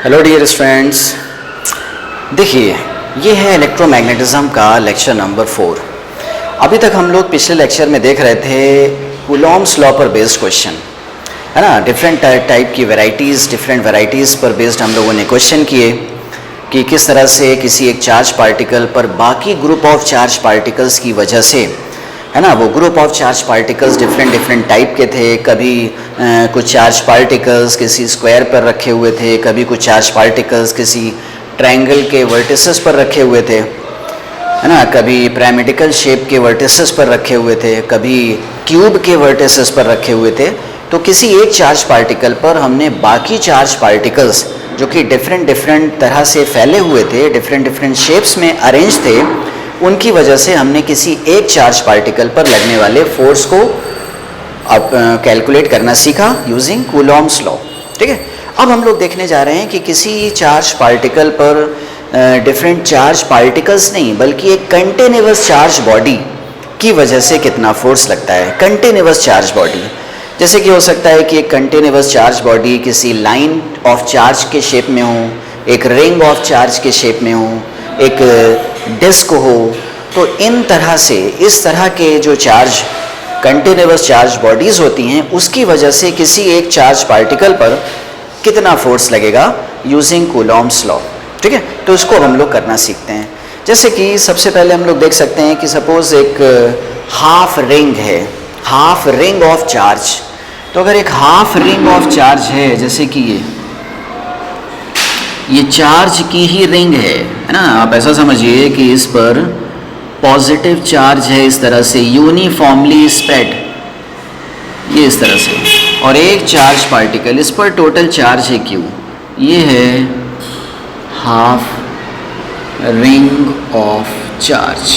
Hello dear friends, देखिए ये है इलेक्ट्रोमैग्नेटिज्म का लेक्चर नंबर 4। अभी तक हम लोग पिछले लेक्चर में देख रहे थे कूलॉम्स लॉ पर बेस्ड क्वेश्चन, है ना। डिफरेंट टाइप की डिफरेंट वैरायटीज़ पर बेस्ड हम लोगों ने क्वेश्चन किए कि किस तरह से किसी एक चार्ज पार्टिकल पर बाकी ग्रुप ऑफ चार्ज पार्टिकल्स की वजह से, है ना, वो group of charge particles different type के थे। कभी कुछ चार्ज पार्टिकल्स किसी स्क्वायर पर रखे हुए थे, कभी कुछ चार्ज पार्टिकल्स किसी ट्रायंगल के वर्टिसेस पर रखे हुए थे, है ना, कभी पिरामिडिकल शेप के वर्टिसेस पर रखे हुए थे, कभी क्यूब के वर्टिसेस पर रखे हुए थे। तो किसी एक चार्ज पार्टिकल पर हमने बाकी चार्ज पार्टिकल्स जो कि डिफरेंट तरह से फैले हुए थे, डिफरेंट शेप्स में अरेंज थे, उनकी वजह से हमने किसी एक चार्ज पार्टिकल पर लगने वाले फोर्स को अब कैलकुलेट करना सीखा यूजिंग कूलॉम्स लॉ। ठीक है, अब हम लोग देखने जा रहे हैं कि किसी चार्ज पार्टिकल पर डिफरेंट चार्ज पार्टिकल्स नहीं बल्कि एक कंटिन्यूअस चार्ज बॉडी की वजह से कितना फोर्स लगता है। कंटिन्यूअस चार्ज बॉडी जैसे कि हो सकता है कि एक कंटिन्यूअस चार्ज बॉडी किसी लाइन ऑफ चार्ज के शेप में हो, एक रिंग ऑफ चार्ज के शेप में हो, एक डिस्क हो। तो इन तरह से इस तरह के जो चार्ज कंटिन्यूअस चार्ज बॉडीज़ होती हैं उसकी वजह से किसी एक चार्ज पार्टिकल पर कितना फोर्स लगेगा यूजिंग कूलॉम्स लॉ। ठीक है, तो इसको हम लोग करना सीखते हैं। जैसे कि सबसे पहले हम लोग देख सकते हैं कि सपोज एक हाफ रिंग है, हाफ रिंग ऑफ चार्ज। तो अगर एक हाफ रिंग ऑफ चार्ज है, जैसे कि ये चार्ज की ही रिंग है ना, आप ऐसा समझिए कि इस पर पॉजिटिव चार्ज है, इस तरह से यूनिफॉर्मली स्प्रेड, ये इस तरह से, और एक चार्ज पार्टिकल, इस पर टोटल चार्ज है Q, ये है हाफ रिंग ऑफ चार्ज।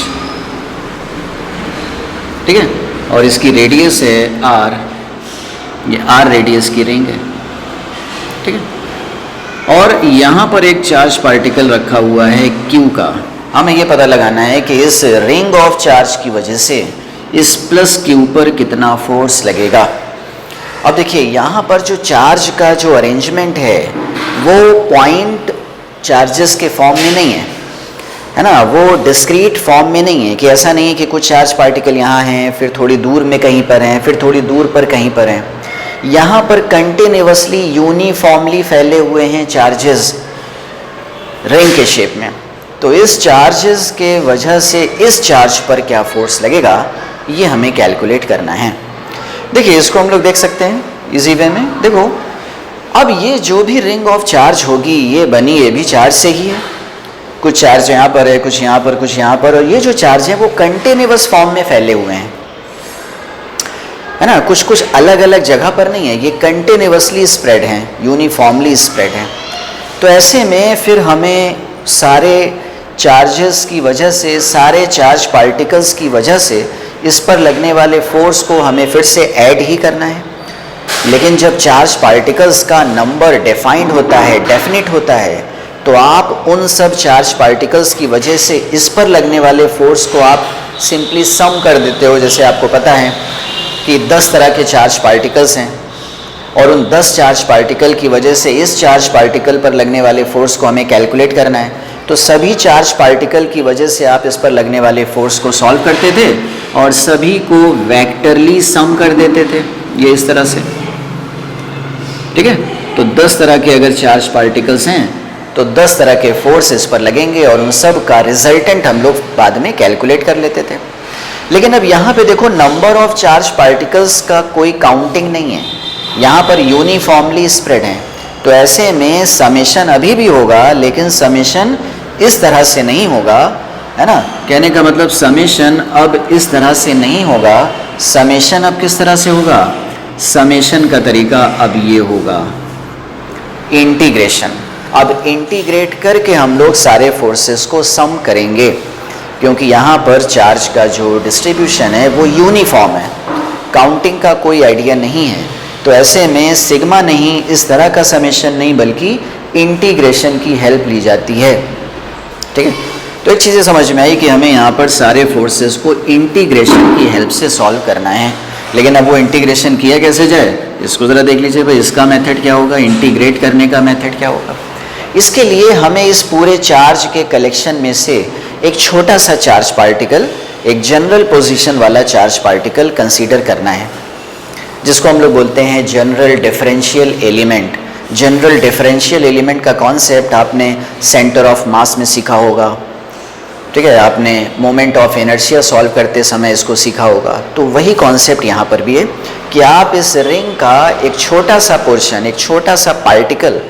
ठीक है, और इसकी रेडियस है R, ये R रेडियस की रिंग है। ठीक है, और यहाँ पर एक चार्ज पार्टिकल रखा हुआ है Q का। हमें ये पता लगाना है कि इस रिंग ऑफ चार्ज की वजह से इस प्लस Q पर कितना फोर्स लगेगा। अब देखिए यहाँ पर जो चार्ज का जो अरेंजमेंट है वो पॉइंट चार्जेस के फॉर्म में नहीं है ना, वो डिस्क्रीट फॉर्म में नहीं है कि ऐसा नहीं है कि कुछ चार्ज पार्टिकल यहाँ हैं, फिर थोड़ी दूर में कहीं पर हैं, फिर थोड़ी दूर पर कहीं पर हैं। यहाँ पर कंटिन्यूअसली यूनिफॉर्मली फैले हुए हैं चार्जेस रिंग के शेप में। तो इस चार्जेस के वजह से इस चार्ज पर क्या फोर्स लगेगा ये हमें कैलकुलेट करना है। देखिए इसको हम लोग देख सकते हैं इजी वे में। देखो अब ये जो भी रिंग ऑफ चार्ज होगी ये बनी ये भी चार्ज से ही है। कुछ चार्ज यहाँ पर है, कुछ यहाँ पर, कुछ यहाँ पर, और ये जो चार्ज है वो कंटिन्यूअस फॉर्म में फैले हुए हैं, है ना, कुछ अलग अलग जगह पर नहीं है, ये कंटिन्यूअसली स्प्रेड हैं, यूनिफॉर्मली स्प्रेड हैं। तो ऐसे में फिर हमें सारे चार्जेस की वजह से, सारे चार्ज पार्टिकल्स की वजह से इस पर लगने वाले फोर्स को हमें फिर से ऐड ही करना है। लेकिन जब चार्ज पार्टिकल्स का नंबर डिफाइंड होता है, डेफिनिट होता है, तो आप उन सब चार्ज पार्टिकल्स की वजह से इस पर लगने वाले फोर्स को आप सिंपली सम कर देते हो। जैसे आपको पता है कि 10 तरह के चार्ज पार्टिकल्स हैं और उन 10 चार्ज पार्टिकल की वजह से इस चार्ज पार्टिकल पर लगने वाले फोर्स को हमें कैलकुलेट करना है। तो सभी चार्ज पार्टिकल की वजह से आप इस पर लगने वाले फोर्स को सॉल्व करते थे और सभी को वेक्टरली सम कर देते थे, ये इस तरह से। ठीक है, तो 10 तरह के अगर चार्ज पार्टिकल्स हैं तो 10 तरह के फोर्स इस पर लगेंगे और उन सब का रिजल्टेंट हम लोग बाद में कैलकुलेट कर लेते थे। लेकिन अब यहाँ पे देखो नंबर ऑफ चार्ज पार्टिकल्स का कोई काउंटिंग नहीं है, यहाँ पर यूनिफॉर्मली स्प्रेड हैं। तो ऐसे में समेशन अभी भी होगा, लेकिन समेशन इस तरह से नहीं होगा, है ना। कहने का मतलब समेशन अब इस तरह से नहीं होगा। समेशन अब किस तरह से होगा? समेशन का तरीका अब ये होगा इंटीग्रेशन। अब इंटीग्रेट करके हम लोग सारे फोर्सेस को सम करेंगे, क्योंकि यहाँ पर चार्ज का जो डिस्ट्रीब्यूशन है वो यूनिफॉर्म है, काउंटिंग का कोई आइडिया नहीं है। तो ऐसे में सिग्मा नहीं, इस तरह का समेशन नहीं, बल्कि इंटीग्रेशन की हेल्प ली जाती है। ठीक है, तो एक चीज़ें समझ में आई कि हमें यहाँ पर सारे फोर्सेस को इंटीग्रेशन की हेल्प से सॉल्व करना है। लेकिन अब वो इंटीग्रेशन किया कैसे जाए, इसको ज़रा देख लीजिए भाई। इसका मेथड क्या होगा, इंटीग्रेट करने का मेथड क्या होगा। इसके लिए हमें इस पूरे चार्ज के कलेक्शन में से एक छोटा सा चार्ज पार्टिकल, एक जनरल पोजीशन वाला चार्ज पार्टिकल कंसीडर करना है, जिसको हम लोग बोलते हैं general differential element. General differential element का कॉन्सेप्ट आपने सेंटर ऑफ मास में सीखा होगा, ठीक है, आपने मोमेंट ऑफ इनर्शिया सॉल्व करते समय इसको सीखा होगा। तो वही कॉन्सेप्ट यहाँ पर भी है कि आप इस रिंग का एक छोटा सा पोर्शन, एक छोटा सा पार्टिकल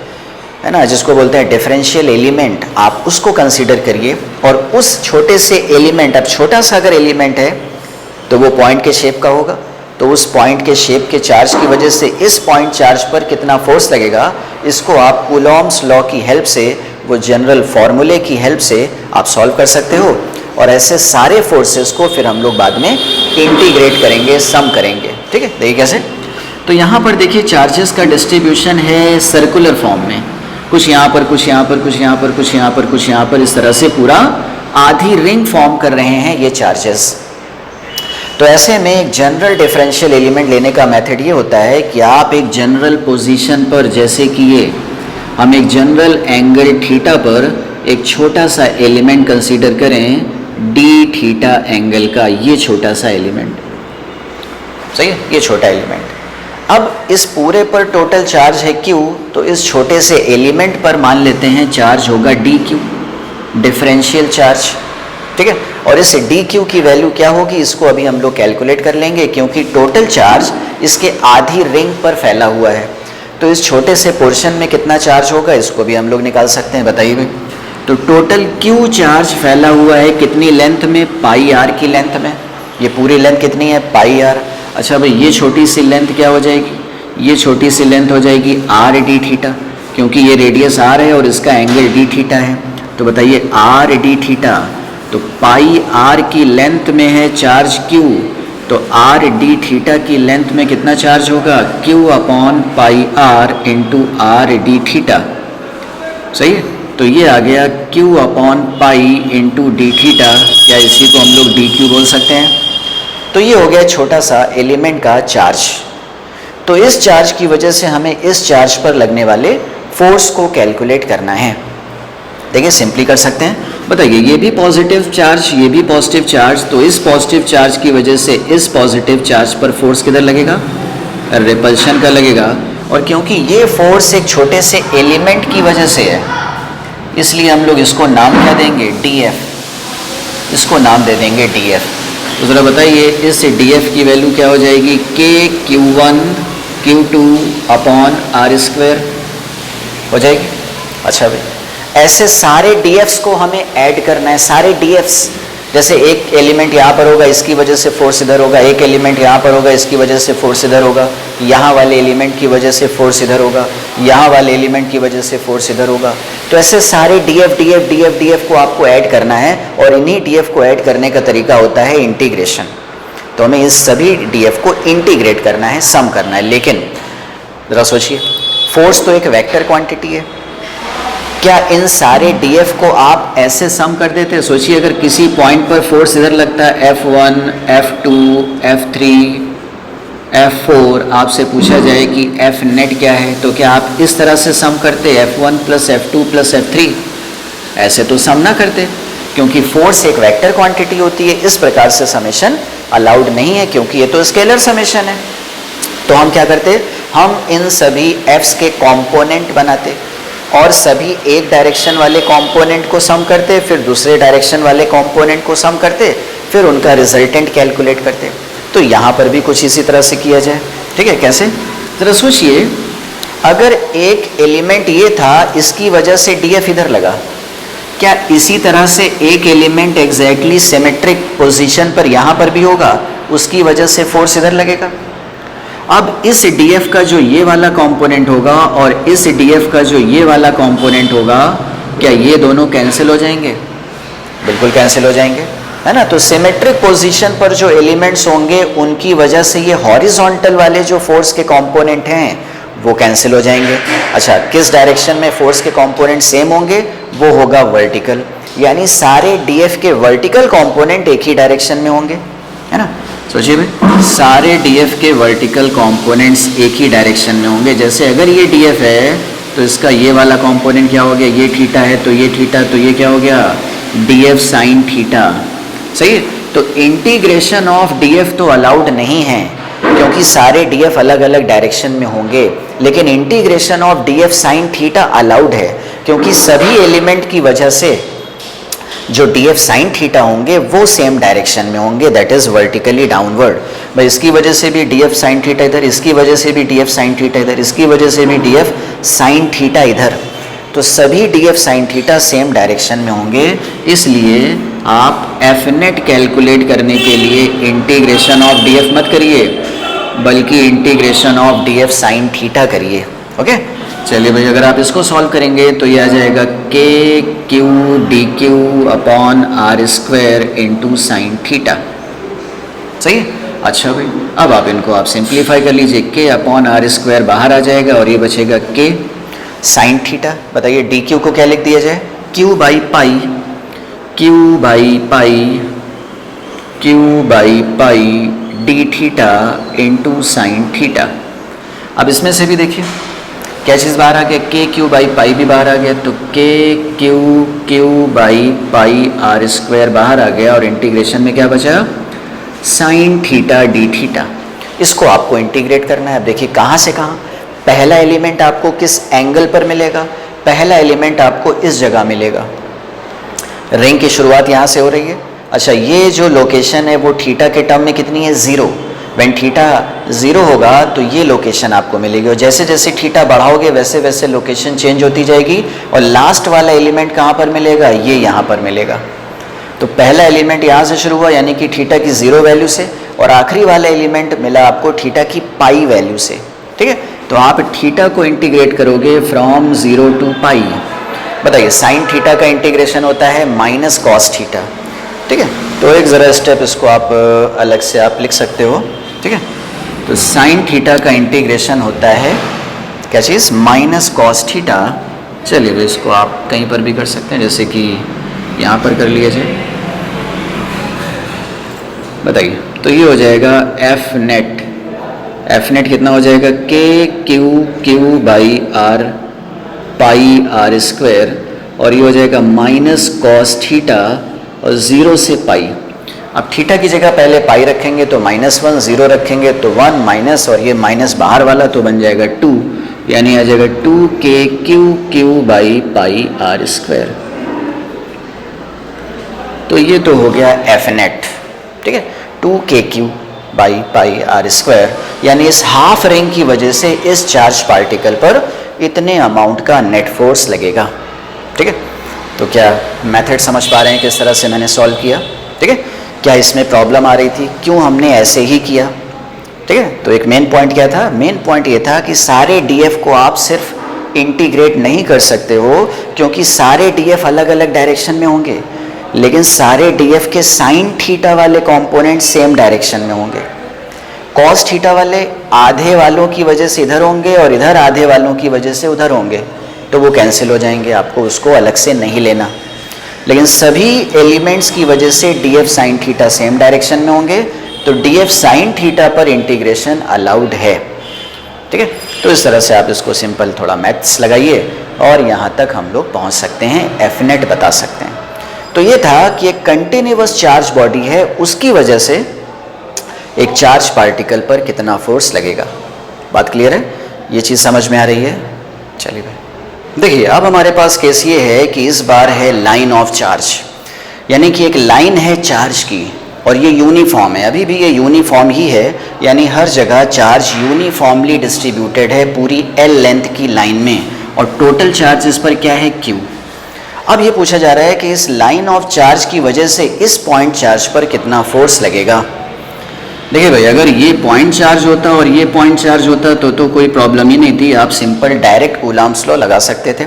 है ना, जिसको बोलते हैं डिफरेंशियल एलिमेंट, आप उसको कंसीडर करिए। और उस छोटे से एलिमेंट, अब छोटा सा अगर एलिमेंट है तो वो पॉइंट के शेप का होगा, तो उस पॉइंट के शेप के चार्ज की वजह से इस पॉइंट चार्ज पर कितना फोर्स लगेगा, इसको आप कूलॉम्स लॉ की हेल्प से, वो जनरल फॉर्मूले की हेल्प से आप सॉल्व कर सकते हो। और ऐसे सारे फोर्सेस को फिर हम लोग बाद में इंटीग्रेट करेंगे, सम करेंगे, ठीक है। देखिए कैसे, तो यहाँ पर देखिए चार्जेस का डिस्ट्रीब्यूशन है सर्कुलर फॉर्म में, कुछ यहाँ पर, कुछ यहाँ पर, कुछ यहाँ पर, कुछ यहाँ पर, कुछ यहाँ पर, इस तरह से पूरा आधी रिंग फॉर्म कर रहे हैं ये चार्जेस। तो ऐसे में एक जनरल डिफरेंशियल एलिमेंट लेने का मेथड ये होता है कि आप एक जनरल पोजीशन पर, जैसे कि ये हम एक जनरल एंगल थीटा पर एक छोटा सा एलिमेंट कंसीडर करें डी थीटा एंगल का, ये छोटा सा एलिमेंट, सही है, ये छोटा एलिमेंट। अब इस पूरे पर टोटल चार्ज है Q, तो इस छोटे से एलिमेंट पर मान लेते हैं चार्ज होगा dQ, डिफरेंशियल चार्ज, ठीक है। और इस dQ की वैल्यू क्या होगी, इसको अभी हम लोग कैलकुलेट कर लेंगे, क्योंकि टोटल चार्ज इसके आधी रिंग पर फैला हुआ है। तो इस छोटे से पोर्शन में कितना चार्ज होगा, इसको भी हम लोग निकाल सकते हैं, बताइए भाई। तो टोटल Q चार्ज फैला हुआ है कितनी लेंथ में, पाई आर की लेंथ में। ये पूरी लेंथ कितनी है, पाई आर। अच्छा भाई, ये छोटी सी लेंथ क्या हो जाएगी, ये छोटी सी लेंथ हो जाएगी आर डी थीटा, क्योंकि ये रेडियस आर है और इसका एंगल डी थीटा है। तो बताइए आर डी थीटा, तो पाई आर की लेंथ में है चार्ज Q, तो आर डी थीटा की लेंथ में कितना चार्ज होगा, Q upon pi r into r d theta, सही है। तो ये आ गया Q upon pi into d theta, क्या इसी को हम लोग डी क्यू बोल सकते हैं। तो ये हो गया छोटा सा एलिमेंट का चार्ज। तो इस चार्ज की वजह से हमें इस चार्ज पर लगने वाले फोर्स को कैलकुलेट करना है। देखिए सिंपली कर सकते हैं, बताइए ये भी पॉजिटिव चार्ज, ये भी पॉजिटिव चार्ज, तो इस पॉजिटिव चार्ज की वजह से इस पॉजिटिव चार्ज पर फोर्स किधर लगेगा, रिपल्शन का लगेगा। और क्योंकि ये फोर्स एक छोटे से एलिमेंट की वजह से है, इसलिए हम लोग इसको नाम क्या देंगे, DF, इसको नाम दे देंगे DF। तो ज़रा बताइए इस DF की वैल्यू क्या हो जाएगी, KQ1 Q2 upon r square हो जाएगी। अच्छा भाई, ऐसे सारे DFs को हमें ऐड करना है, सारे DFs, जैसे एक एलिमेंट यहाँ पर होगा इसकी वजह से फोर्स इधर होगा, एक एलिमेंट यहाँ पर होगा इसकी वजह से फोर्स इधर होगा, यहाँ वाले एलिमेंट की वजह से फोर्स इधर होगा, यहाँ वाले एलिमेंट की वजह से फोर्स इधर होगा। तो ऐसे सारे DF को आपको ऐड करना है, और इन्हीं DF को ऐड करने का तरीका होता है इंटीग्रेशन। तो हमें इस सभी DF को इंटीग्रेट करना है, सम करना है। लेकिन ज़रा सोचिए, फोर्स तो एक वेक्टर क्वांटिटी है, क्या इन सारे DF को आप ऐसे सम कर देते हैं। सोचिए अगर किसी पॉइंट पर फोर्स इधर लगता है F1, F2, F3, F4, आपसे पूछा जाए कि F नेट क्या है, तो क्या आप इस तरह से सम करते F1 plus F2 plus F3, ऐसे तो सम ना करते, क्योंकि फोर्स एक वेक्टर क्वांटिटी होती है। इस प्रकार से समेशन अलाउड नहीं है, क्योंकि ये तो स्केलर समेशन है। तो हम क्या करते, हम इन सभी Fs के कॉम्पोनेंट बनाते और सभी एक डायरेक्शन वाले कंपोनेंट को सम करते, फिर दूसरे डायरेक्शन वाले कंपोनेंट को सम करते, फिर उनका रिजल्टेंट कैलकुलेट करते। तो यहाँ पर भी कुछ इसी तरह से किया जाए, ठीक है। कैसे, जरा सोचिए, अगर एक एलिमेंट ये था, इसकी वजह से DF इधर लगा, क्या इसी तरह से एक एलिमेंट एग्जैक्टली सिमेट्रिक पोजीशन पर यहाँ पर भी होगा, उसकी वजह से फोर्स इधर लगेगा। अब इस DF का जो ये वाला कंपोनेंट होगा और इस DF का जो ये वाला कंपोनेंट होगा, क्या ये दोनों कैंसिल हो जाएंगे, बिल्कुल कैंसिल हो जाएंगे, है ना। तो सिमेट्रिक पोजीशन पर जो एलिमेंट्स होंगे, उनकी वजह से ये हॉरिजॉन्टल वाले जो फोर्स के कंपोनेंट हैं वो कैंसिल हो जाएंगे। अच्छा, किस डायरेक्शन में फोर्स के कंपोनेंट सेम होंगे, वो होगा वर्टिकल, यानी सारे DF के वर्टिकल कंपोनेंट एक ही डायरेक्शन में होंगे, है ना। सोचिए भाई, सारे DF के वर्टिकल कंपोनेंट्स एक ही डायरेक्शन में होंगे। जैसे अगर ये DF है तो इसका ये वाला कंपोनेंट क्या हो गया, ये थीटा है तो ये थीटा, तो ये क्या हो गया df साइन थीटा। सही है, तो इंटीग्रेशन ऑफ df तो अलाउड नहीं है क्योंकि सारे df अलग अलग डायरेक्शन में होंगे, लेकिन integration of df sine theta allowed है क्योंकि सभी एलिमेंट की वजह से जो df साइन थीटा होंगे वो सेम डायरेक्शन में होंगे, दैट इज वर्टिकली डाउनवर्ड। भाई इसकी वजह से भी df साइन थीटा इधर, इसकी वजह से भी df साइन थीटा इधर, इसकी वजह से भी df साइन थीटा इधर, तो सभी df sine theta same direction में होंगे। इसलिए आप एफ नेट कैलकुलेट करने के लिए इंटीग्रेशन ऑफ df मत करिए बल्कि integration of df sine theta करिए। ओके, चलिए भाई, अगर आप इसको सॉल्व करेंगे तो ये आ जाएगा k q d q upon r square into sine theta. सही है, अच्छा भाई, अब आप इनको आप सिंप्लीफाई कर लीजिए, के अपॉन आर स्क्वायर बाहर आ जाएगा और ये बचेगा के साइन थीटा। बताइए डी क्यू को क्या लिख दिया जाए, Q by pi, Q by pi, Q by pi D theta into sine theta. अब इसमें से भी देखिए क्या चीज़ बाहर आ गया, के क्यू बाई पाई भी बाहर आ गया, तो k q q by pi r square बाहर आ गया और इंटीग्रेशन में क्या बचा, साइन थीटा डी थीटा। इसको आपको इंटीग्रेट करना है। अब देखिए कहाँ से कहाँ, पहला एलिमेंट आपको किस एंगल पर मिलेगा, पहला एलिमेंट आपको इस जगह मिलेगा, रिंग की शुरुआत यहाँ से हो रही है। अच्छा, ये जो लोकेशन है वो थीटा के टर्म में कितनी है, 0। व्हेन थीटा 0 होगा तो ये लोकेशन आपको मिलेगी और जैसे जैसे थीटा बढ़ाओगे वैसे वैसे लोकेशन चेंज होती जाएगी और लास्ट वाला एलिमेंट कहाँ पर मिलेगा, ये यहाँ पर मिलेगा। तो पहला एलिमेंट यहाँ से शुरू हुआ यानी कि थीटा की 0 वैल्यू से, और आखिरी वाला एलिमेंट मिला आपको थीटा की पाई वैल्यू से। ठीक है, तो आप थीटा को इंटीग्रेट करोगे फ्रॉम 0 टू पाई। बताइए साइन थीटा का इंटीग्रेशन होता है माइनस कॉस थीटा। ठीक है, तो एक ज़रा स्टेप इसको आप अलग से आप लिख सकते हो। ठीक है, तो साइन थीटा का इंटीग्रेशन होता है क्या चीज़, माइनस कॉस थीटा। चलिए भाई, इसको आप कहीं पर भी कर सकते हैं, जैसे कि यहाँ पर कर लिया जाए। बताइए, तो ये हो जाएगा एफ नेट, एफ नेट कितना हो जाएगा, k q q by r pi r square, और ये हो जाएगा माइनस कॉस थीटा और 0 से पाई। अब थीटा की जगह पहले पाई रखेंगे तो -1, 0 रखेंगे तो 1 माइनस, और ये माइनस बाहर वाला तो बन जाएगा 2, यानी आ जाएगा 2 k q q by pi r square. तो ये तो हो गया एफ नेट। ठीक है, 2 k q by pi r square, यानी इस हाफ रिंग की वजह से इस चार्ज पार्टिकल पर इतने अमाउंट का नेट फोर्स लगेगा। ठीक है, तो क्या मेथड समझ पा रहे हैं किस तरह से मैंने सॉल्व किया। ठीक है, क्या इसमें प्रॉब्लम आ रही थी, क्यों हमने ऐसे ही किया। ठीक है, तो एक मेन पॉइंट क्या था, मेन पॉइंट ये था कि सारे डीएफ को आप सिर्फ इंटीग्रेट नहीं कर सकते हो क्योंकि सारे डीएफ अलग अलग डायरेक्शन में होंगे, लेकिन सारे डीएफ के साइन थीटा वाले कंपोनेंट सेम डायरेक्शन में होंगे। कॉस थीटा वाले आधे वालों की वजह से इधर होंगे और इधर आधे वालों की वजह से उधर होंगे, तो वो कैंसिल हो जाएंगे, आपको उसको अलग से नहीं लेना। लेकिन सभी एलिमेंट्स की वजह से DF sine theta same direction में होंगे, तो डीएफ साइन थीटा पर इंटीग्रेशन अलाउड है। ठीक है, तो इस तरह से आप इसको सिंपल थोड़ा मैथ्स लगाइए और यहाँ तक हम लोग पहुँच सकते हैं, एफ नेट बता सकते हैं। तो ये था कि एक कंटिन्यूअस चार्ज बॉडी है, उसकी वजह से एक चार्ज पार्टिकल पर कितना फोर्स लगेगा। बात क्लियर है, ये चीज़ समझ में आ रही है। चलिए भाई, देखिए अब हमारे पास केस ये है कि इस बार है लाइन ऑफ चार्ज, यानी कि एक लाइन है चार्ज की और ये यूनिफॉर्म है, अभी भी ये यूनिफॉर्म ही है, यानी हर जगह चार्ज यूनिफॉर्मली डिस्ट्रीब्यूटेड है पूरी एल लेंथ की लाइन में, और टोटल चार्ज इस पर क्या है, क्यू। अब ये पूछा जा रहा है कि इस लाइन ऑफ चार्ज की वजह से इस पॉइंट चार्ज पर कितना फोर्स लगेगा। देखिए भाई, अगर ये पॉइंट चार्ज होता और ये पॉइंट चार्ज होता तो कोई प्रॉब्लम ही नहीं थी, आप सिंपल डायरेक्ट कूलम्ब्स लॉ लगा सकते थे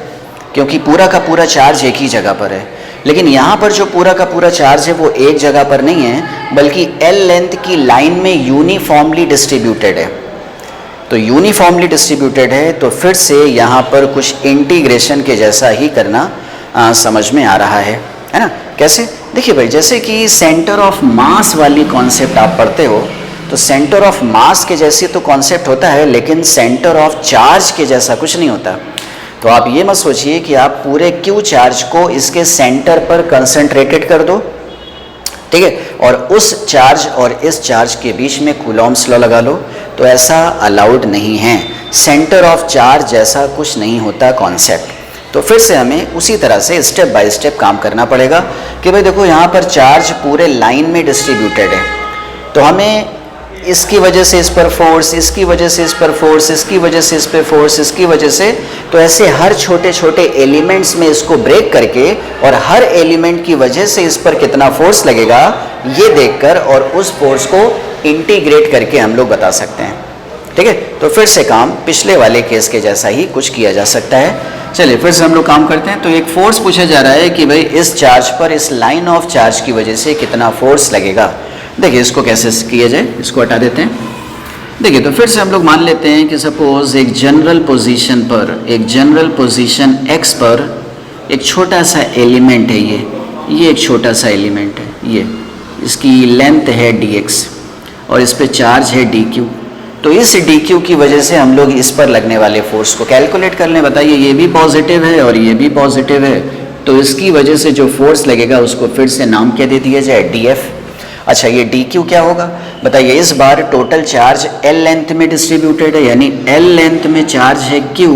क्योंकि पूरा का पूरा चार्ज एक ही जगह पर है। लेकिन यहाँ पर जो पूरा का पूरा चार्ज है वो एक जगह पर नहीं है, बल्कि एल लेंथ की लाइन में यूनिफॉर्मली डिस्ट्रीब्यूटेड है। तो यूनिफॉर्मली डिस्ट्रीब्यूटेड है तो फिर से यहाँ पर कुछ इंटीग्रेशन के जैसा ही करना समझ में आ रहा है ना। कैसे, देखिए भाई, जैसे कि सेंटर ऑफ मास वाली कॉन्सेप्ट आप पढ़ते हो, तो सेंटर ऑफ मास के जैसी तो कॉन्सेप्ट होता है, लेकिन सेंटर ऑफ चार्ज के जैसा कुछ नहीं होता। तो आप ये मत सोचिए कि आप पूरे Q चार्ज को इसके सेंटर पर कंसंट्रेटेड कर दो, ठीक है, और उस चार्ज और इस चार्ज के बीच में कूलॉम्स लॉ लगा लो, तो ऐसा अलाउड नहीं है। सेंटर ऑफ चार्ज जैसा कुछ नहीं होता कॉन्सेप्ट। तो फिर से हमें उसी तरह से स्टेप बाय स्टेप काम करना पड़ेगा कि भाई देखो यहाँ पर चार्ज पूरे लाइन में डिस्ट्रीब्यूटेड है, तो हमें इसकी वजह से इस पर फोर्स, इसकी वजह से इस पर फोर्स, इसकी वजह से इस पर फोर्स, इसकी वजह से, तो ऐसे हर छोटे छोटे एलिमेंट्स में इसको ब्रेक करके और हर एलिमेंट की वजह से इस पर कितना फोर्स लगेगा ये देखकर और उस फोर्स को इंटीग्रेट करके हम लोग बता सकते हैं, ठीक है। तो फिर से काम पिछले वाले केस के जैसा ही कुछ किया जा सकता है। चलिए फिर से हम लोग काम करते हैं। तो एक फोर्स पूछा जा रहा है कि भाई इस चार्ज पर, इस लाइन ऑफ चार्ज की वजह से कितना फोर्स लगेगा। देखिए इसको कैसे किया जाए, इसको हटा देते हैं। देखिए तो फिर से हम लोग मान लेते हैं कि सपोज एक जनरल पोजीशन पर, एक जनरल पोजीशन x पर एक छोटा सा एलिमेंट है, ये एक छोटा सा एलिमेंट है, ये इसकी लेंथ है dx और इस पे चार्ज है dq। तो इस dq की वजह से हम लोग इस पर लगने वाले फोर्स को कैलकुलेट कर लें। बताइए ये भी पॉजिटिव है और ये भी पॉजिटिव है, तो इसकी वजह से जो फोर्स लगेगा उसको फिर से नाम क्या दे दिया जाए, df। अच्छा ये dq क्या होगा बताइए। इस बार टोटल चार्ज l लेंथ में डिस्ट्रीब्यूटेड है, यानी l लेंथ में चार्ज है q,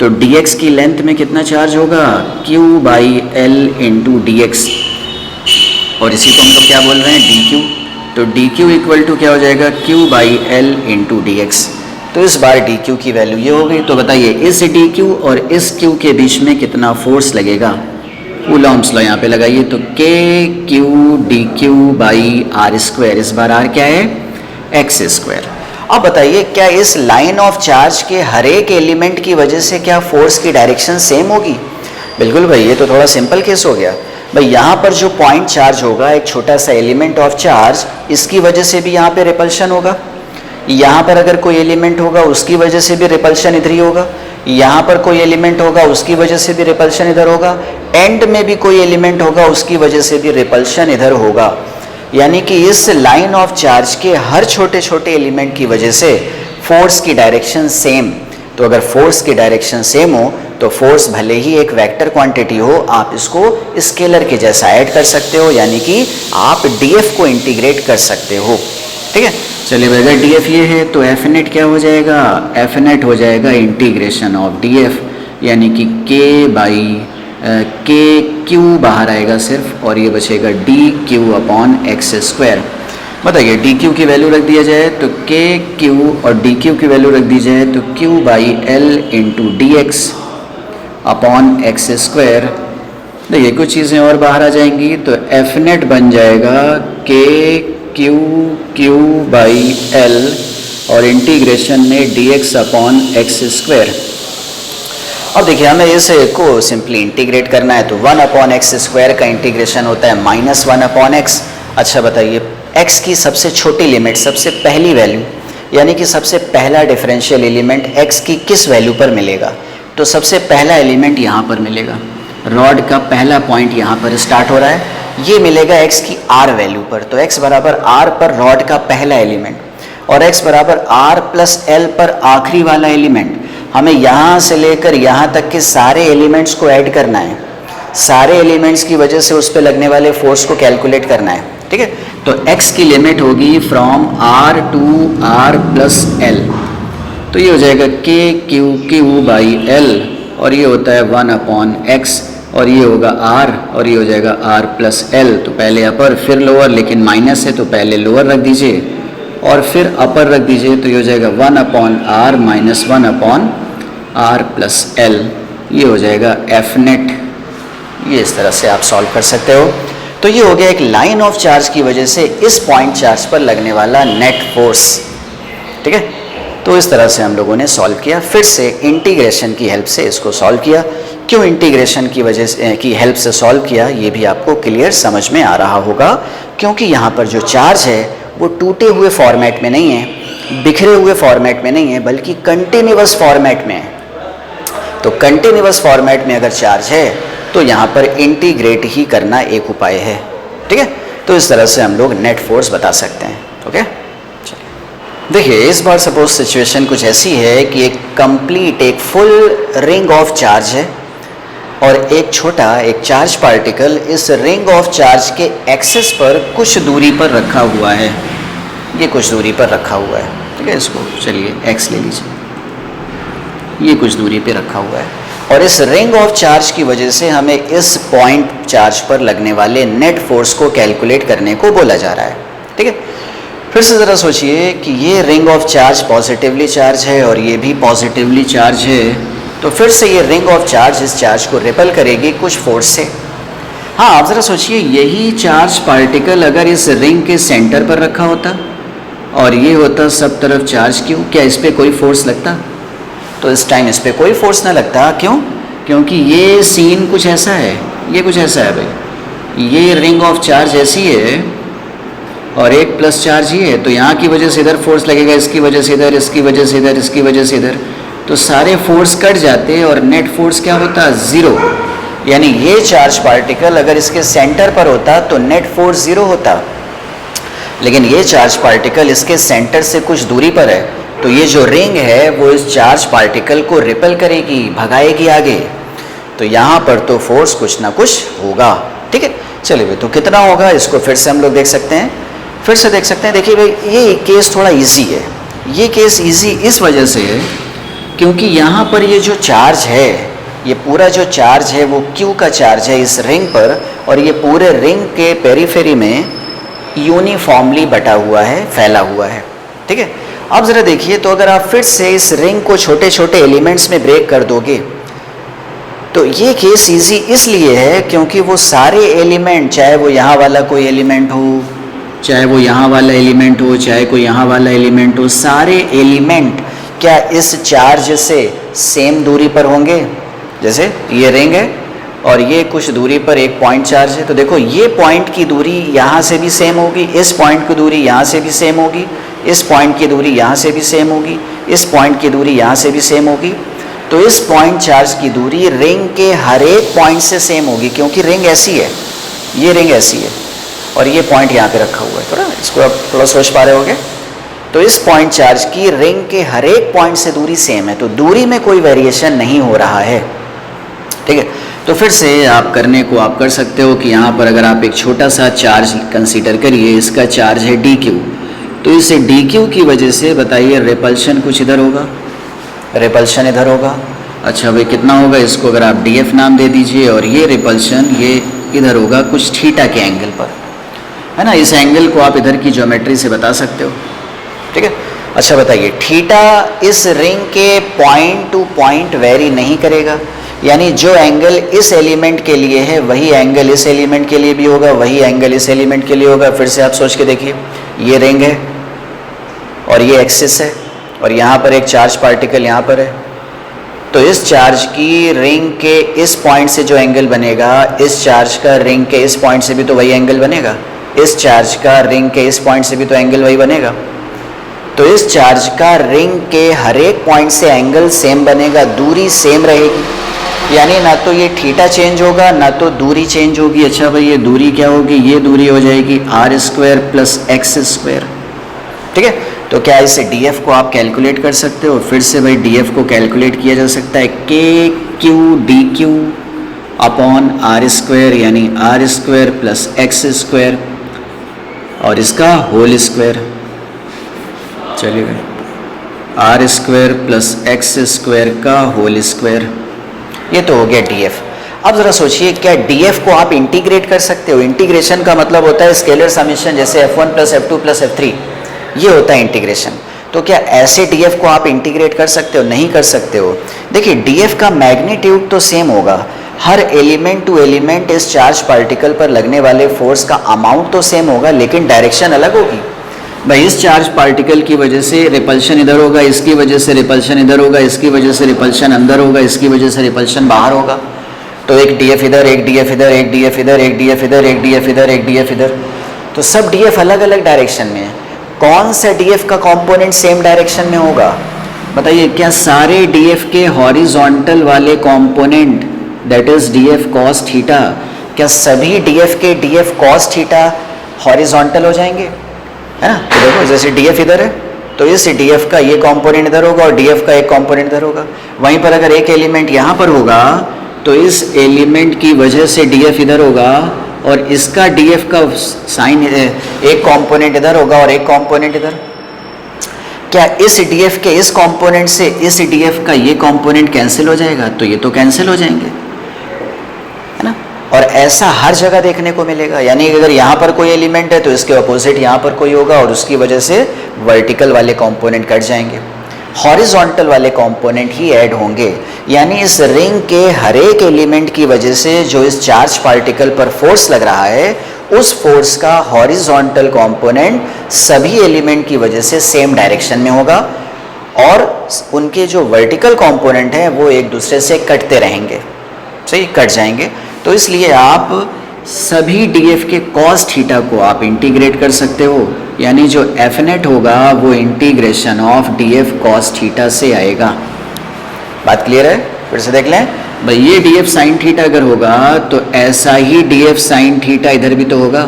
तो dx की लेंथ में कितना चार्ज होगा, q by l into dx, और इसी को हम लोग क्या बोल रहे हैं, dq। तो dq इक्वल टू क्या हो जाएगा, q by l into dx। तो इस बार dq की वैल्यू ये हो गई। तो बताइए इस dq और इस q के बीच में कितना फोर्स लगेगा, कूलॉम्स लॉ यहाँ पे लगाइए। तो k q dq by r square, इस बार r क्या है, x स्क्वायर। अब बताइए क्या इस लाइन ऑफ चार्ज के हर एक एलिमेंट की वजह से क्या फोर्स की डायरेक्शन सेम होगी। बिल्कुल भाई, ये तो थोड़ा सिंपल केस हो गया। भाई यहाँ पर जो पॉइंट चार्ज होगा, एक छोटा सा एलिमेंट ऑफ चार्ज, इसकी वजह से भी यहाँ पे रिपल्शन होगा। यहाँ पर अगर कोई एलिमेंट होगा उसकी वजह से भी रिपल्शन इधर ही होगा। यहाँ पर कोई एलिमेंट होगा उसकी वजह से भी रिपल्शन इधर होगा। एंड में भी कोई एलिमेंट होगा उसकी वजह से भी रिपल्शन इधर होगा। यानी कि इस लाइन ऑफ चार्ज के हर छोटे छोटे एलिमेंट की वजह से फोर्स की डायरेक्शन सेम। तो अगर फोर्स की डायरेक्शन सेम हो तो फोर्स भले ही एक वेक्टर क्वांटिटी हो, आप इसको स्केलर के जैसा ऐड कर सकते हो, यानी कि आप df को इंटीग्रेट कर सकते हो, ठीक है। चलिए भाई अगर df ये है तो f नेट क्या हो जाएगा, f नेट हो जाएगा इंटीग्रेशन ऑफ df, यानी कि k बाई k q बाहर आएगा सिर्फ, और ये बचेगा dq अपॉन x स्क्वायर। बताइए dq की वैल्यू रख दिया जाए तो k q और dq की वैल्यू रख दी जाए तो q by l into dx upon x square. देखिए कुछ चीज़ें और बाहर आ जाएंगी, तो f नेट बन जाएगा k q बाई l और इंटीग्रेशन में dx अपॉन x स्क्वायर। अब देखिए हमें इस को सिंपली इंटीग्रेट करना है, तो 1 अपॉन एक्स स्क्वायर का इंटीग्रेशन होता है -1 अपॉन एक्स। अच्छा बताइए x की सबसे छोटी लिमिट, सबसे पहली वैल्यू, यानी कि सबसे पहला डिफरेंशियल एलिमेंट x की किस वैल्यू पर मिलेगा। तो सबसे पहला एलिमेंट यहाँ पर मिलेगा, रॉड का पहला पॉइंट यहाँ पर स्टार्ट हो रहा है, ये मिलेगा x की r वैल्यू पर। तो x बराबर r पर रॉड का पहला एलिमेंट और x बराबर r प्लस l पर आखिरी वाला एलिमेंट। हमें यहाँ से लेकर यहाँ तक के सारे एलिमेंट्स को ऐड करना है, सारे एलिमेंट्स की वजह से उस पर लगने वाले फोर्स को कैलकुलेट करना है, ठीक है। तो x की लिमिट होगी from r to r plus l, तो ये हो जाएगा k q बाई l, और ये होता है 1 अपॉन x, और ये होगा r, और ये हो जाएगा r प्लस l। तो पहले अपर फिर लोअर, लेकिन माइनस है तो पहले लोअर रख दीजिए और फिर अपर रख दीजिए, तो ये हो जाएगा 1 upon r minus 1 upon r plus l, ये हो जाएगा f नेट। ये इस तरह से आप सॉल्व कर सकते हो। तो ये हो गया एक लाइन ऑफ चार्ज की वजह से इस पॉइंट चार्ज पर लगने वाला नेट फोर्स, ठीक है। तो इस तरह से हम लोगों ने सॉल्व किया। फिर से इंटीग्रेशन की हेल्प से इसको सॉल्व किया। क्यों इंटीग्रेशन की वजह से की हेल्प से सॉल्व किया ये भी आपको क्लियर समझ में आ रहा होगा, क्योंकि यहाँ पर जो चार्ज है वो टूटे हुए फॉर्मेट में नहीं है, बिखरे हुए फॉर्मेट में नहीं है, बल्कि कंटिन्यूअस फॉर्मेट में है। तो कंटिन्यूअस फॉर्मेट में अगर चार्ज है तो यहाँ पर इंटीग्रेट ही करना एक उपाय है, ठीक है। तो इस तरह से हम लोग नेट फोर्स बता सकते हैं, ओके। चलिए देखिए इस बार सपोज सिचुएशन कुछ ऐसी है कि एक कंप्लीट एक फुल रिंग ऑफ चार्ज है और एक छोटा एक चार्ज पार्टिकल इस रिंग ऑफ चार्ज के एक्सिस पर कुछ दूरी पर रखा हुआ है, ये कुछ दूरी पर रखा हुआ है, ठीक है। इसको चलिए x ले लीजिए, ये कुछ दूरी पे रखा हुआ है और इस रिंग ऑफ चार्ज की वजह से हमें इस पॉइंट चार्ज पर लगने वाले नेट फोर्स को कैलकुलेट करने को बोला जा रहा है, ठीक है। फिर से ज़रा सोचिए कि ये ring of charge positively charge है और ये भी पॉजिटिवली चार्ज है, तो फिर से ये रिंग ऑफ चार्ज इस चार्ज को रिपेल करेगी कुछ फोर्स से। हाँ, आप ज़रा सोचिए, यही चार्ज पार्टिकल अगर इस रिंग के सेंटर पर रखा होता और ये होता सब तरफ चार्ज क्यू, क्या इस पर कोई फोर्स लगता? तो इस टाइम इस पर कोई फोर्स ना लगता। क्यों? क्योंकि ये सीन कुछ ऐसा है, ये कुछ ऐसा है भाई, ये रिंग ऑफ चार्ज ऐसी है और एक प्लस चार्ज ही है, तो यहाँ की वजह से इधर फोर्स लगेगा, इसकी वजह से इधर, इसकी वजह से इधर, इसकी वजह से इधर, तो सारे फोर्स कट जाते और नेट फोर्स क्या होता? ज़ीरो। यानी ये चार्ज पार्टिकल अगर इसके सेंटर पर होता तो नेट फोर्स ज़ीरो होता, लेकिन ये चार्ज पार्टिकल इसके सेंटर से कुछ दूरी पर है, तो ये जो रिंग है वो इस चार्ज पार्टिकल को रिपेल करेगी, भगाएगी आगे, तो यहाँ पर तो फोर्स कुछ ना कुछ होगा, ठीक है। चलिए भाई, तो कितना होगा इसको फिर से हम लोग देख सकते हैं, फिर से देख सकते हैं। देखिए भाई, ये केस थोड़ा इजी है, ये केस इजी इस वजह से है क्योंकि यहाँ पर ये जो चार्ज है, ये पूरा जो चार्ज है वो Q का चार्ज है इस रिंग पर, और ये पूरे रिंग के पेरीफेरी में यूनिफॉर्मली बटा हुआ है, फैला हुआ है, ठीक है। अब ज़रा देखिए, तो अगर आप फिर से इस रिंग को छोटे छोटे एलिमेंट्स में ब्रेक कर दोगे तो ये केस इजी इसलिए है क्योंकि वो सारे एलिमेंट, चाहे वो यहाँ वाला कोई एलिमेंट हो, चाहे वो यहाँ वाला एलिमेंट हो, चाहे कोई यहाँ वाला एलिमेंट हो, सारे एलिमेंट क्या इस चार्ज से सेम दूरी पर होंगे? जैसे ये रिंग है और ये कुछ दूरी पर एक पॉइंट चार्ज है, तो देखो ये पॉइंट की दूरी यहाँ से भी सेम होगी, इस पॉइंट की दूरी यहाँ से भी सेम होगी, इस पॉइंट की दूरी यहाँ से भी सेम होगी, इस पॉइंट की दूरी यहाँ से भी सेम होगी, तो इस पॉइंट चार्ज की दूरी रिंग के हर एक पॉइंट से सेम होगी, क्योंकि रिंग ऐसी है, ये रिंग ऐसी है और ये पॉइंट यहाँ पे रखा हुआ है, थोड़ा इसको आप थोड़ा सोच पा रहे होगे। तो इस पॉइंट चार्ज की रिंग के हर एक पॉइंट से दूरी सेम है, तो दूरी में कोई वेरिएशन नहीं हो रहा है, ठीक है। तो फिर से आप करने को आप कर सकते हो कि यहाँ पर अगर आप एक छोटा सा चार्ज कंसीडर करिए, इसका चार्ज है dq, तो इस dq की वजह से बताइए रिपल्शन कुछ इधर होगा, रिपल्शन इधर होगा। अच्छा भाई, कितना होगा? इसको अगर आप df नाम दे दीजिए और ये रिपल्शन ये इधर होगा कुछ थीटा के एंगल पर, है ना। इस एंगल को आप इधर की ज्योमेट्री से बता सकते हो, ठीक है। अच्छा बताइए, थीटा इस रिंग के पॉइंट टू पॉइंट वेरी नहीं करेगा, यानी जो एंगल इस एलिमेंट के लिए है वही एंगल इस एलिमेंट के लिए भी होगा, वही एंगल इस एलिमेंट के लिए होगा। फिर से आप सोच के देखिए, ये रिंग है और ये एक्सिस है और यहाँ पर एक चार्ज पार्टिकल यहाँ पर है, तो इस चार्ज की रिंग के इस पॉइंट से जो एंगल बनेगा, इस चार्ज का रिंग के इस पॉइंट से भी तो वही एंगल बनेगा, इस चार्ज का रिंग के इस पॉइंट से भी तो एंगल वही बनेगा। तो इस चार्ज का रिंग के हर एक पॉइंट से एंगल सेम बनेगा, दूरी सेम रहेगी, यानी ना तो ये थीटा चेंज होगा ना तो दूरी चेंज होगी। अच्छा भाई, ये दूरी क्या होगी? ये दूरी हो जाएगी r² प्लस x², ठीक है। तो क्या इसे df को आप कैलकुलेट कर सकते हो? फिर से भाई df को कैलकुलेट किया जा सकता है kq dq अपॉन r², यानी r² प्लस x² और इसका होल स्क्वायर। चलिए भाई, r² प्लस x² का होल स्क्वायर, ये तो हो गया df। अब ज़रा सोचिए, क्या df को आप इंटीग्रेट कर सकते हो? इंटीग्रेशन का मतलब होता है स्केलर समेशन, जैसे f1 plus f2 plus f3, ये होता है इंटीग्रेशन। तो क्या ऐसे df को आप इंटीग्रेट कर सकते हो? नहीं कर सकते हो। देखिए, df का मैग्नीट्यूड तो सेम होगा, हर एलिमेंट टू एलिमेंट इस चार्ज पार्टिकल पर लगने वाले फोर्स का अमाउंट तो सेम होगा, लेकिन डायरेक्शन अलग होगी। भाई, इस चार्ज पार्टिकल की वजह से रिपल्शन इधर होगा, इसकी वजह से रिपल्शन इधर होगा, इसकी वजह से रिपल्शन अंदर होगा, इसकी वजह से रिपल्शन बाहर होगा। तो एक df इधर, एक df इधर, एक df इधर, एक df इधर, एक df इधर, एक df इधर, तो सब df अलग अलग डायरेक्शन में है। कौन सा df का कंपोनेंट सेम डायरेक्शन में होगा? बताइए, क्या सारे df के हॉरिजॉन्टल वाले component, that is df cos theta, क्या सभी df के df cos थीटा हॉरिजॉन्टल हो जाएंगे? है ना। तो देखो, जैसे df इधर है तो इस DF का ये कंपोनेंट इधर होगा और DF का एक कंपोनेंट इधर होगा। वहीं पर अगर एक एलिमेंट यहाँ पर होगा तो इस एलिमेंट की वजह से DF इधर होगा और इसका DF का साइन एक कंपोनेंट इधर होगा और एक कंपोनेंट इधर। क्या इस DF के इस कंपोनेंट से इस DF का ये कंपोनेंट कैंसिल हो जाएगा? तो ये तो कैंसिल हो जाएंगे, है ना। और ऐसा हर जगह देखने को मिलेगा, यानी अगर यहाँ पर कोई एलिमेंट है तो इसके अपोजिट यहाँ पर कोई होगा और उसकी वजह से वर्टिकल वाले कंपोनेंट कट जाएंगे, हॉरिजॉन्टल वाले कंपोनेंट ही ऐड होंगे। यानी इस रिंग के हर एक एलिमेंट की वजह से जो इस चार्ज पार्टिकल पर फोर्स लग रहा है उस फोर्स का हॉरिजॉन्टल कंपोनेंट सभी एलिमेंट की वजह से सेम डायरेक्शन में होगा और उनके जो वर्टिकल कंपोनेंट हैं वो एक दूसरे से कटते रहेंगे, सही, कट जाएंगे। तो इसलिए आप सभी DF के cos थीटा को आप इंटीग्रेट कर सकते हो, यानी जो F नेट होगा वो integration of DF cos theta से आएगा। बात क्लियर है? फिर से देख लें भाई, ये DF साइन थीटा अगर होगा तो ऐसा ही DF साइन थीटा इधर भी तो होगा,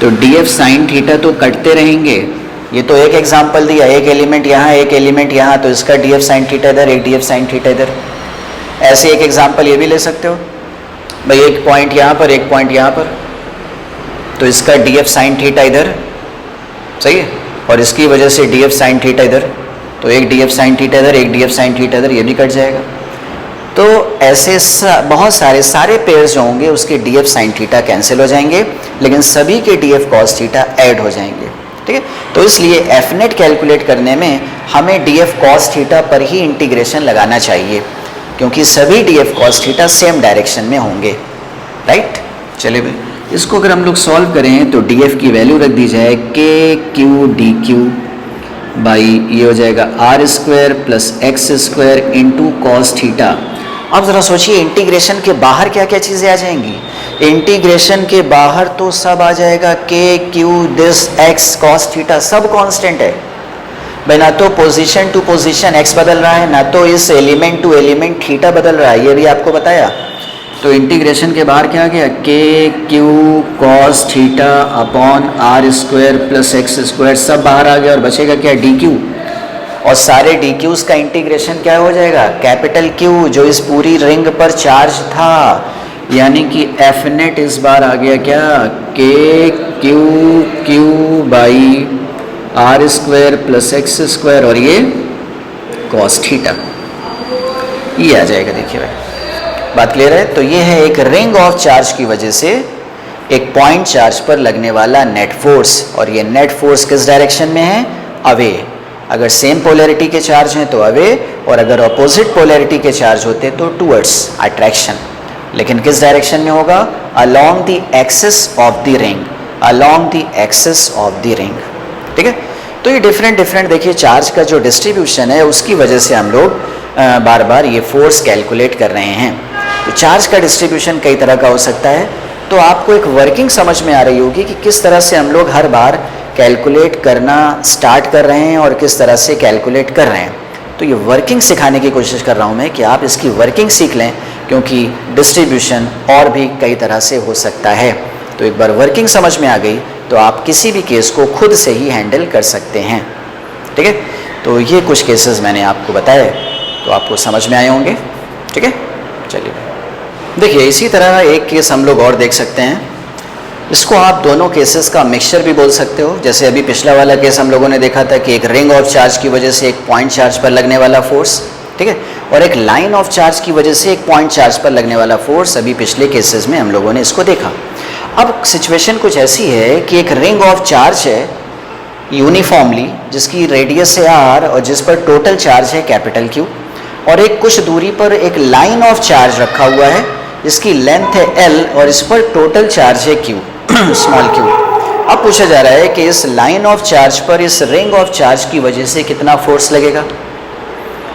तो DF साइन थीटा तो कटते रहेंगे। ये तो एक एग्जाम्पल दिया, एक एलिमेंट यहाँ एक एलिमेंट यहाँ, तो इसका DF साइन थीटा इधर, एक DF साइन थीटा इधर। ऐसे एक एग्जाम्पल ये भी ले सकते हो भाई, एक पॉइंट यहाँ पर एक पॉइंट यहाँ पर, तो इसका DF साइन थीटा इधर, सही है, और इसकी वजह से DF साइन थीटा इधर, तो एक DF साइन थीटा इधर एक DF साइन थीटा इधर, ये भी कट जाएगा। तो ऐसे बहुत सारे पेयर्स जो होंगे उसके DF साइन थीटा कैंसिल हो जाएंगे, लेकिन सभी के DF cos थीटा ऐड हो जाएंगे, ठीक है। तो इसलिए F नेट कैलकुलेट करने में हमें DF cos थीटा पर ही इंटीग्रेशन लगाना चाहिए, क्योंकि सभी DF cos theta same direction में होंगे, राइट। चलिए भाई, इसको अगर हम लोग सॉल्व करें तो DF की वैल्यू रख दी जाए KQ बाई ये हो जाएगा R² plus X² into cos theta. अब ज़रा सोचिए इंटीग्रेशन के बाहर क्या क्या चीज़ें आ जाएंगी। इंटीग्रेशन के बाहर तो सब आ जाएगा, KQ this X cos theta सब कांस्टेंट है भाई, ना तो पोजीशन टू पोजीशन x बदल रहा है, ना तो इस एलिमेंट टू एलिमेंट थीटा बदल रहा है, ये भी आपको बताया। तो इंटीग्रेशन के बाहर क्या आ गया, KQ cos theta upon R² plus X² सब बाहर आ गया और बचेगा क्या, DQ, और सारे DQs का इंटीग्रेशन क्या हो जाएगा, कैपिटल Q जो इस पूरी रिंग पर चार्ज था, यानी कि F नेट इस बार आ गया क्या, KQ by R² plus X² और ये cos थीटा, ये आ जाएगा। देखिए भाई, बात क्लियर है। तो ये है एक रिंग ऑफ चार्ज की वजह से एक पॉइंट चार्ज पर लगने वाला नेट फोर्स, और ये नेट फोर्स किस डायरेक्शन में है, अवे। अगर सेम पोलैरिटी के चार्ज हैं तो अवे, और अगर अपोजिट पोलैरिटी के चार्ज होते तो टुवर्ड्स अट्रैक्शन, लेकिन किस डायरेक्शन में होगा, along the axis of the ring, along the axis of the ring, ठीक है। तो ये डिफरेंट देखिए चार्ज का जो डिस्ट्रीब्यूशन है उसकी वजह से हम लोग बार बार ये फोर्स कैलकुलेट कर रहे हैं। तो चार्ज का डिस्ट्रीब्यूशन कई तरह का हो सकता है, तो आपको एक वर्किंग समझ में आ रही होगी कि किस तरह से हम लोग हर बार कैलकुलेट करना स्टार्ट कर रहे हैं और किस तरह से कैलकुलेट कर रहे हैं। तो ये वर्किंग सिखाने की कोशिश कर रहा हूँ मैं कि आप इसकी वर्किंग सीख लें, क्योंकि डिस्ट्रीब्यूशन और भी कई तरह से हो सकता है। तो एक बार वर्किंग समझ में आ गई तो आप किसी भी केस को खुद से ही हैंडल कर सकते हैं, ठीक है। तो ये कुछ केसेस मैंने आपको बताए, तो आपको समझ में आए होंगे, ठीक है। चलिए देखिए, इसी तरह एक केस हम लोग और देख सकते हैं, इसको आप दोनों केसेस का मिक्सचर भी बोल सकते हो। जैसे अभी पिछला वाला केस हम लोगों ने देखा था कि एक रिंग ऑफ चार्ज की वजह से एक पॉइंट चार्ज पर लगने वाला फोर्स, ठीक है, और एक लाइन ऑफ चार्ज की वजह से एक पॉइंट चार्ज पर लगने वाला फोर्स। अभी पिछले केसेस में हम लोगों ने इसको देखा। अब सिचुएशन कुछ ऐसी है कि एक रिंग ऑफ चार्ज है यूनिफॉर्मली, जिसकी रेडियस है r और जिस पर टोटल चार्ज है कैपिटल Q, और एक कुछ दूरी पर एक लाइन ऑफ चार्ज रखा हुआ है, इसकी लेंथ है L और इस पर टोटल चार्ज है Q, स्मॉल q। अब पूछा जा रहा है कि इस लाइन ऑफ चार्ज पर इस रिंग ऑफ चार्ज की वजह से कितना फोर्स लगेगा,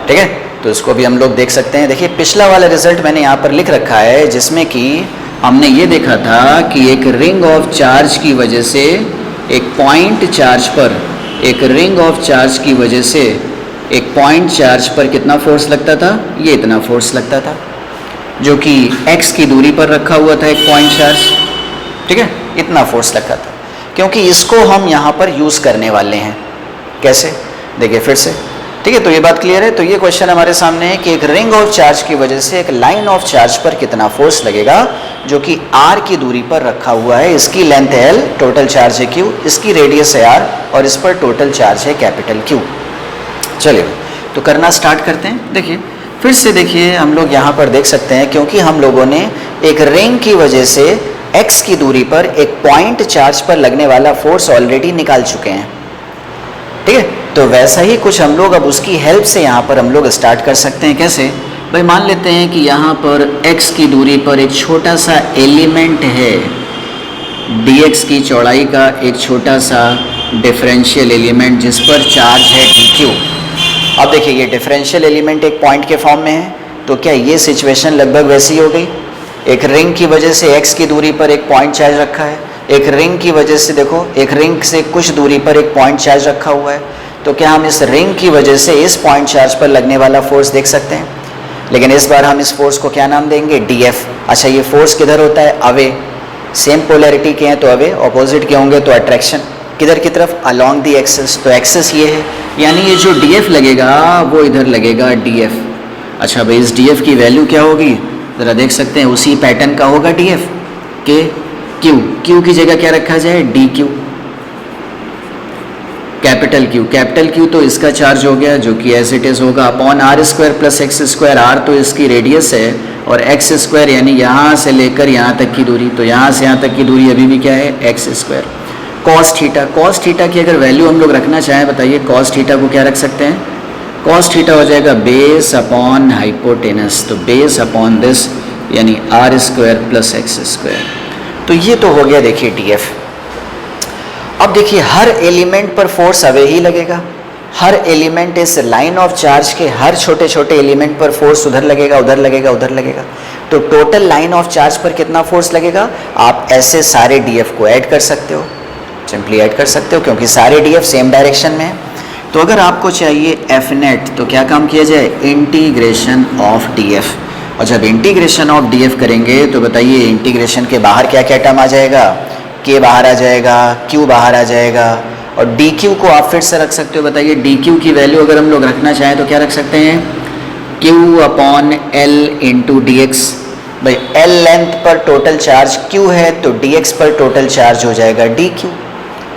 ठीक है। तो इसको भी हम लोग देख सकते हैं। देखिए, पिछला वाला रिजल्ट मैंने यहाँ पर लिख रखा है, जिसमें कि हमने ये देखा था कि एक रिंग ऑफ चार्ज की वजह से एक पॉइंट चार्ज पर, एक रिंग ऑफ चार्ज की वजह से एक पॉइंट चार्ज पर कितना फोर्स लगता था, ये इतना फोर्स लगता था, जो कि x की दूरी पर रखा हुआ था एक पॉइंट चार्ज, ठीक है, इतना फोर्स लगता था। क्योंकि इसको हम यहाँ पर यूज़ करने वाले हैं, कैसे, देखिए फिर से, ठीक है। तो ये बात क्लियर है। तो ये क्वेश्चन हमारे सामने है कि एक रिंग ऑफ चार्ज की वजह से एक लाइन ऑफ चार्ज पर कितना फोर्स लगेगा जो कि r की दूरी पर रखा हुआ है। इसकी लेंथ है l, टोटल चार्ज है q, इसकी रेडियस है r और इस पर टोटल चार्ज है कैपिटल Q। चलिए तो करना स्टार्ट करते हैं। देखिए फिर से, देखिए हम लोग यहाँ पर देख सकते हैं, क्योंकि हम लोगों ने एक रिंग की वजह से x की दूरी पर एक पॉइंट चार्ज पर लगने वाला फोर्स ऑलरेडी निकाल चुके हैं, ठीक है। तो वैसा ही कुछ हम लोग अब उसकी हेल्प से यहाँ पर हम लोग स्टार्ट कर सकते हैं। कैसे भाई, मान लेते हैं कि यहाँ पर x की दूरी पर एक छोटा सा एलिमेंट है, dx की चौड़ाई का एक छोटा सा डिफरेंशियल एलिमेंट जिस पर चार्ज है dq। अब देखिए ये डिफरेंशियल एलिमेंट एक पॉइंट के फॉर्म में है, तो क्या ये सिचुएशन लगभग वैसी हो गई। एक रिंग की वजह से x की दूरी पर एक पॉइंट चार्ज रखा है, एक रिंग की वजह से देखो एक रिंग से कुछ दूरी पर एक पॉइंट चार्ज रखा हुआ है, तो क्या हम इस रिंग की वजह से इस पॉइंट चार्ज पर लगने वाला फोर्स देख सकते हैं। लेकिन इस बार हम इस फोर्स को क्या नाम देंगे, dF। अच्छा ये फोर्स किधर होता है, अवे, सेम पोलैरिटी के हैं तो अवे, ऑपोजिट के होंगे तो अट्रैक्शन, किधर की तरफ, अलोंग दी एक्सिस। तो एक्सिस ये है, यानी ये जो dF लगेगा वो इधर लगेगा dF। अच्छा भाई इस dF की वैल्यू क्या होगी, ज़रा देख सकते हैं, उसी पैटर्न का होगा dF के Q की जगह क्या रखा जाए, dQ, कैपिटल Q तो इसका चार्ज हो गया जो कि एज इट इज होगा upon r square plus x square. r तो इसकी रेडियस है और एक्स स्क्वायर यानी यहाँ से लेकर यहाँ तक की दूरी, तो यहाँ से यहाँ तक की दूरी अभी भी क्या है, एक्स स्क्वायर। कॉस थीटा की अगर वैल्यू हम लोग रखना चाहें, बताइए कॉस थीटा को क्या रख सकते हैं, कॉस थीटा हो जाएगा बेस अपॉन हाइपोटेनस, तो बेस अपॉन दिस यानी r square plus x square. तो ये तो हो गया देखिए dF। अब देखिए हर एलिमेंट पर फोर्स अवे ही लगेगा, हर एलिमेंट इस लाइन ऑफ चार्ज के हर छोटे छोटे एलिमेंट पर फोर्स उधर लगेगा, उधर लगेगा, उधर लगेगा। तो टोटल लाइन ऑफ चार्ज पर कितना फोर्स लगेगा, आप ऐसे सारे dF को ऐड कर सकते हो, सिंपली ऐड कर सकते हो क्योंकि सारे dF सेम डायरेक्शन में है। तो अगर आपको चाहिए F नेट तो क्या काम किया जाए, इंटीग्रेशन ऑफ dF। और जब इंटीग्रेशन ऑफ dF करेंगे तो बताइए इंटीग्रेशन के बाहर क्या क्या टर्म आ जाएगा, k बाहर आ जाएगा, q बाहर आ जाएगा और dq को आप फिर से रख सकते हो। बताइए dq की वैल्यू अगर हम लोग रखना चाहें तो क्या रख सकते हैं, q upon l into D x. भाई l लेंथ पर टोटल चार्ज q है तो dx पर टोटल चार्ज हो जाएगा dq,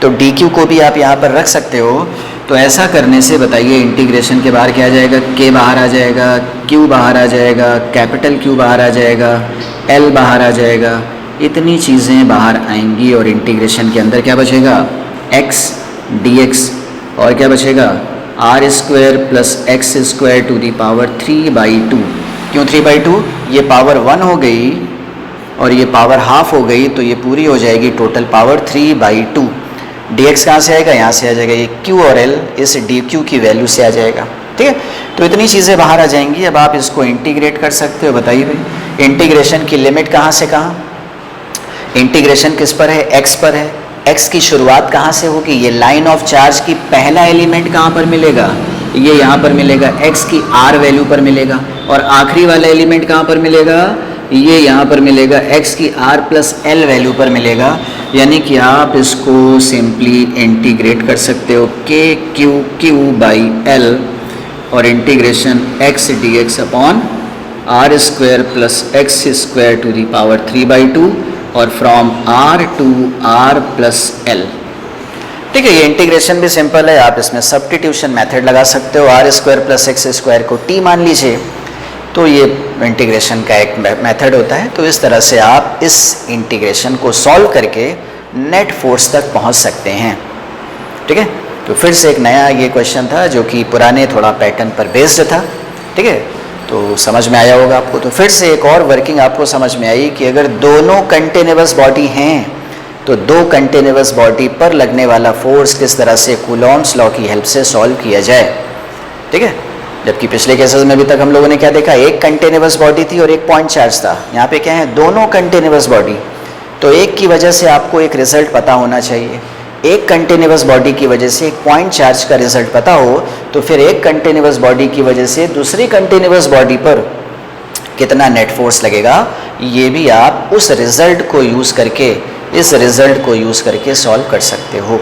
तो dq को भी आप यहाँ पर रख सकते हो। तो ऐसा करने से बताइए इंटीग्रेशन के बाहर क्या आ जाएगा, k बाहर आ जाएगा, q बाहर आ जाएगा, कैपिटल Q बाहर आ जाएगा, l बाहर आ जाएगा, इतनी चीज़ें बाहर आएंगी और इंटीग्रेशन के अंदर क्या बचेगा, x dx और क्या बचेगा, r square plus x square to the power 3/2। क्यों 3/2, ये पावर 1 हो गई और ये पावर हाफ हो गई, तो ये पूरी हो जाएगी टोटल पावर 3/2। dx कहाँ से आएगा, यहाँ से आ जाएगा, ये q और l इस dq की वैल्यू से आ जाएगा, ठीक है। तो इतनी चीज़ें बाहर आ जाएंगी। अब आप इसको इंटीग्रेट कर सकते हो। बताइए भाई इंटीग्रेशन की लिमिट कहाँ से कहाँ, इंटीग्रेशन किस पर है, x पर है, x की शुरुआत कहाँ से होगी, ये लाइन ऑफ चार्ज की पहला एलिमेंट कहाँ पर मिलेगा, ये यहाँ पर मिलेगा, x की r वैल्यू पर मिलेगा, और आखिरी वाला एलिमेंट कहाँ पर मिलेगा, ये यहाँ पर मिलेगा, x की r प्लस l वैल्यू पर मिलेगा। यानी कि आप इसको सिंपली इंटीग्रेट कर सकते हो k/q/l और integration x dx upon r square plus x square to the power 3/2 और from r to r plus l, ठीक है। ये इंटीग्रेशन भी सिंपल है, आप इसमें सब्स्टिट्यूशन मेथड लगा सकते हो, r square plus x square को t मान लीजिए, तो ये इंटीग्रेशन का एक मेथड होता है। तो इस तरह से आप इस इंटीग्रेशन को सॉल्व करके नेट फोर्स तक पहुंच सकते हैं, ठीक है। तो फिर से एक नया ये क्वेश्चन था जो कि पुराने थोड़ा पैटर्न पर बेस्ड था, ठीक है। तो समझ में आया होगा आपको। तो फिर से एक और वर्किंग आपको समझ में आई कि अगर दोनों कंटिन्यूअस बॉडी हैं तो दो कंटिन्यूअस बॉडी पर लगने वाला फोर्स किस तरह से कूलॉम्स लॉ की हेल्प से सॉल्व किया जाए, ठीक है। जबकि पिछले केसेस में अभी तक हम लोगों ने क्या देखा, एक कंटिन्यूअस बॉडी थी और एक पॉइंट चार्ज था। यहाँ पे क्या है, दोनों कंटिन्यूअस बॉडी, तो एक की वजह से आपको एक रिजल्ट पता होना चाहिए। एक कंटिन्यूअस बॉडी की वजह से एक पॉइंट चार्ज का रिजल्ट पता हो तो फिर एक कंटिन्यूअस बॉडी की वजह से दूसरी कंटिन्यूअस बॉडी पर कितना नेट फोर्स लगेगा, ये भी आप उस रिजल्ट को यूज़ करके, इस रिजल्ट को यूज़ करके सॉल्व कर सकते हो,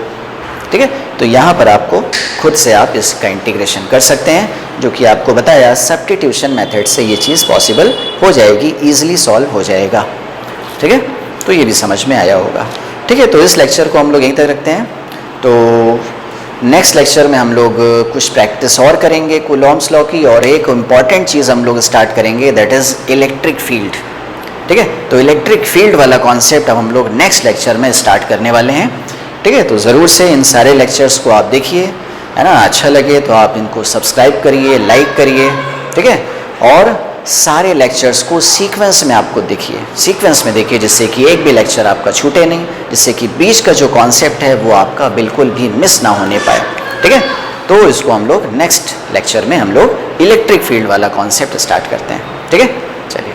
ठीक है। तो यहाँ पर आपको खुद से आप इसका इंटीग्रेशन कर सकते हैं, जो कि आपको बताया सब्स्टिट्यूशन मेथड से ये चीज़ पॉसिबल हो जाएगी, ईजिली सॉल्व हो जाएगा। ठीक है, तो ये भी समझ में आया होगा। ठीक है, तो इस लेक्चर को हम लोग यहीं तक रखते हैं। तो नेक्स्ट लेक्चर में हम लोग कुछ प्रैक्टिस और करेंगे कूलॉम्स लॉ की, और एक इम्पॉर्टेंट चीज़ हम लोग स्टार्ट करेंगे, दैट इज़ इलेक्ट्रिक फील्ड। ठीक है, तो इलेक्ट्रिक फील्ड वाला कॉन्सेप्ट अब हम लोग नेक्स्ट लेक्चर में स्टार्ट करने वाले हैं। ठीक है, तो ज़रूर से इन सारे लेक्चर्स को आप देखिए, है ना। अच्छा लगे तो आप इनको सब्सक्राइब करिए, लाइक करिए। ठीक है, और सारे लेक्चर्स को सीक्वेंस में आपको देखिए, सीक्वेंस में देखिए, जिससे कि एक भी लेक्चर आपका छूटे नहीं, जिससे कि बीच का जो कॉन्सेप्ट है वो आपका बिल्कुल भी मिस ना होने पाए। ठीक है, तो इसको हम लोग नेक्स्ट लेक्चर में हम लोग इलेक्ट्रिक फील्ड वाला कॉन्सेप्ट स्टार्ट करते हैं। ठीक है, चलिए।